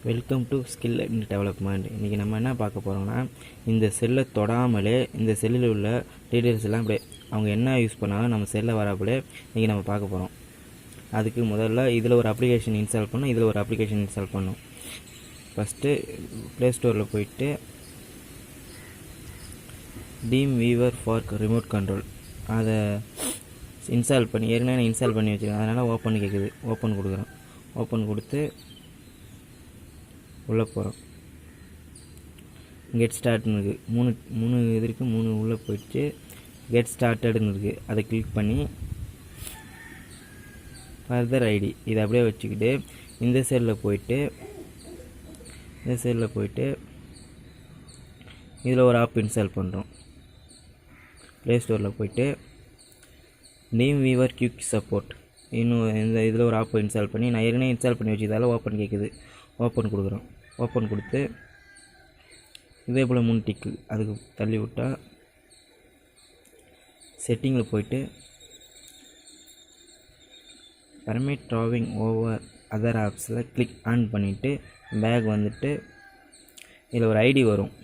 Welcome to skill and development. இன்றைக்கி நம்ம என்ன பார்க்க போகிறோம்னா, இந்த செல்லை தொடாமலே இந்த செல்லில் உள்ள டீட்டெயில்ஸ் எல்லாம் அப்படியே அவங்க என்ன யூஸ் பண்ணாலும் நம்ம செல்லை வராப்பலே இன்றைக்கி நம்ம பார்க்க போகிறோம். அதுக்கு முதல்ல இதில் ஒரு அப்ளிகேஷன் இன்ஸ்டால் பண்ணணும், இதில் ஒரு அப்ளிகேஷன் இன்ஸ்டால் பண்ணணும். ஃபஸ்ட்டு ப்ளே ஸ்டோரில் போயிட்டு TeamViewer ஃபார் ரிமோட் கண்ட்ரோல் அதை இன்ஸ்டால் பண்ணி ஏற்கனவே நான் இன்ஸ்டால் பண்ணி வச்சுருக்கேன். அதனால் ஓப்பன் கேட்குது, ஓப்பன் கொடுக்குறோம். ஓப்பன் கொடுத்து உள்ளே போகிறோம். கெட் ஸ்டார்ட்னு இருக்குது, மூணு இது இருக்குது. மூணு உள்ளே போயிட்டு கெட் ஸ்டார்டட்னு இருக்குது, அதை கிளிக் பண்ணி ஃபர்தர் ஐடி இதை அப்படியே வச்சுக்கிட்டு இந்த சைடில் போயிட்டு இதில் ஒரு ஆப் இன்ஸ்டால் பண்ணுறோம். ப்ளே ஸ்டோரில் போயிட்டு TeamViewer குயிக் சப்போர்ட் இன்னும் இந்த இதில் ஒரு ஆப் இன்ஸ்டால் பண்ணி நான் ஏற்கனவே இன்ஸ்டால் பண்ணி வச்சுக்கிறதால ஓப்பன் கேட்குது, ஓப்பன் கொடுக்குறோம். ஓப்பன் கொடுத்து இதே போல் 3 டிக்கு அதுக்கு தள்ளி விட்டால் செட்டிங்கில் போயிட்டு பர்மிட் ட்ராவிங் ஓவர் அதர் ஆப்ஸில் கிளிக் ஆன் பண்ணிவிட்டு பேக் வந்துட்டு இதில் ஒரு ஐடி வரும்.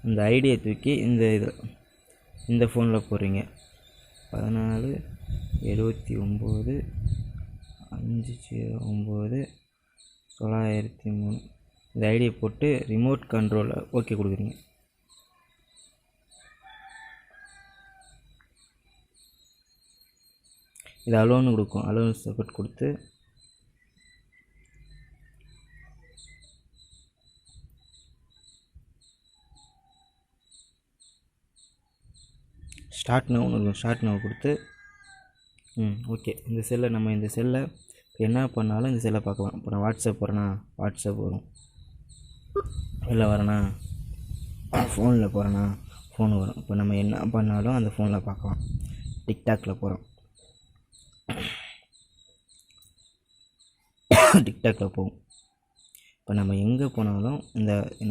இந்த ஐடியை தூக்கி இந்த ஃபோனில் போடுறீங்க. 14 79 509 903 இந்த ஐடியை போட்டு ரிமோட் கண்ட்ரோலில் ஓகே கொடுக்குறீங்க. இது அலோன்னு கொடுக்கும். அலோன் சப்போர்ட் கொடுத்து ஸ்டார்ட் நவுன்னு இருக்கும். ஸ்டார்ட் நவ் கொடுத்து ஓகே. இந்த செல்லை என்ன பண்ணாலும் இந்த செல்லை பார்க்கலாம். இப்போ நான் வாட்ஸ்அப் போகிறேன்னா வாட்ஸ்அப் வரும், வெளில வரேன்னா ஃபோனில் போகிறேன்னா ஃபோன் வரும். இப்போ நம்ம என்ன பண்ணாலும் அந்த ஃபோனில் பார்க்கலாம். டிக்டாக்கில் போகிறோம், டிக்டாக்கில் போகும். இப்போ நம்ம எங்கே போனாலும்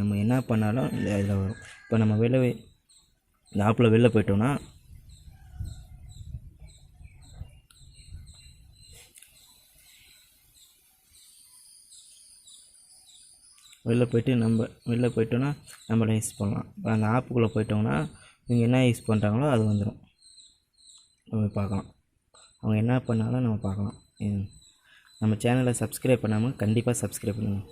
நம்ம என்ன பண்ணாலும் இந்த இதில் வரும். இப்போ நம்ம இந்த ஆப்பில் வெளில போயிட்டோம்னா வெளில போயிட்டோன்னா நம்மளை யூஸ் பண்ணலாம். அந்த ஆப்புக்குள்ளே போயிட்டோம்னா இவங்க என்ன யூஸ் பண்ணுறாங்களோ அது வந்துடும், நம்ம பார்க்கலாம். அவங்க என்ன பண்ணாலும் நம்ம பார்க்கலாம். நம்ம சேனலை சப்ஸ்கிரைப் பண்ணாமல் கண்டிப்பாக சப்ஸ்கிரைப் பண்ணுங்கள்.